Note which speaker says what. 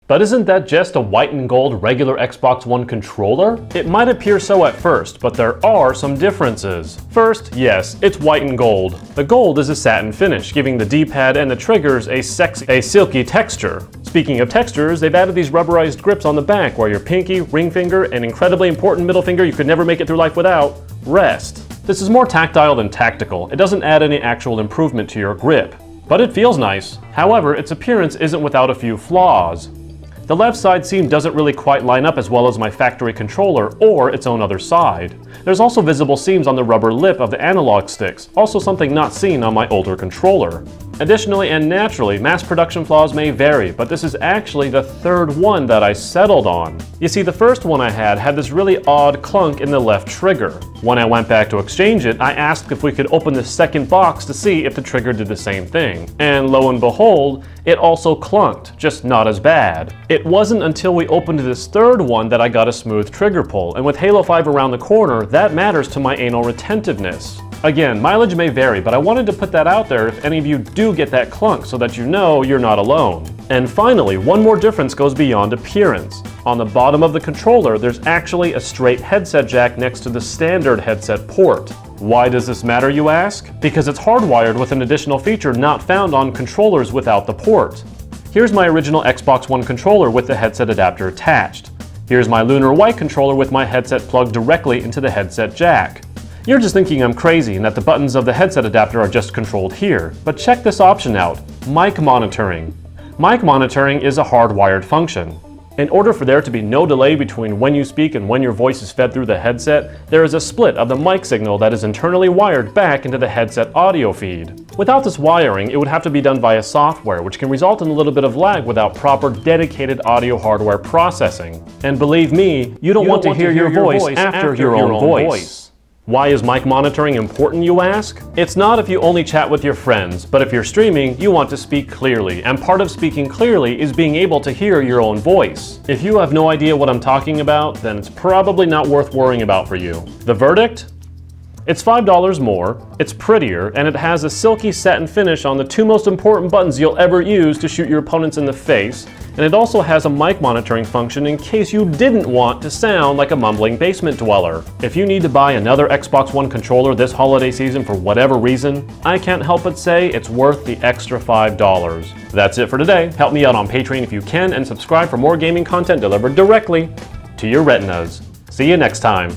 Speaker 1: But isn't that just a white and gold regular Xbox One controller? It might appear so at first, but there are some differences. First, yes, it's white and gold. The gold is a satin finish, giving the D-pad and the triggers a silky texture. Speaking of textures, they've added these rubberized grips on the back where your pinky, ring finger, and incredibly important middle finger you could never make it through life without, rest. This is more tactile than tactical. It doesn't add any actual improvement to your grip, but it feels nice. However, its appearance isn't without a few flaws. The left side seam doesn't really quite line up as well as my factory controller or its own other side. There's also visible seams on the rubber lip of the analog sticks, also something not seen on my older controller. Additionally and naturally, mass production flaws may vary, but this is actually the third one that I settled on. You see, the first one I had this really odd clunk in the left trigger. When I went back to exchange it, I asked if we could open the second box to see if the trigger did the same thing. And lo and behold, it also clunked, just not as bad. It wasn't until we opened this third one that I got a smooth trigger pull, and with Halo 5 around the corner, that matters to my anal retentiveness. Again, mileage may vary, but I wanted to put that out there if any of you do get that clunk so that you know you're not alone. And finally, one more difference goes beyond appearance. On the bottom of the controller, there's actually a straight headset jack next to the standard headset port. Why does this matter, you ask? Because it's hardwired with an additional feature not found on controllers without the port. Here's my original Xbox One controller with the headset adapter attached. Here's my Lunar white controller with my headset plugged directly into the headset jack. You're just thinking I'm crazy and that the buttons of the headset adapter are just controlled here, but check this option out, mic monitoring. Mic monitoring is a hardwired function. In order for there to be no delay between when you speak and when your voice is fed through the headset, there is a split of the mic signal that is internally wired back into the headset audio feed. Without this wiring, it would have to be done via software, which can result in a little bit of lag without proper dedicated audio hardware processing. And believe me, you don't want to hear your voice after your own voice. Why is mic monitoring important, you ask? It's not if you only chat with your friends, but if you're streaming, you want to speak clearly, and part of speaking clearly is being able to hear your own voice. If you have no idea what I'm talking about, then it's probably not worth worrying about for you. The verdict? It's $5 more, it's prettier, and it has a silky satin finish on the two most important buttons you'll ever use to shoot your opponents in the face, and it also has a mic monitoring function in case you didn't want to sound like a mumbling basement dweller. If you need to buy another Xbox One controller this holiday season for whatever reason, I can't help but say it's worth the extra $5. That's it for today. Help me out on Patreon if you can, and subscribe for more gaming content delivered directly to your retinas. See you next time.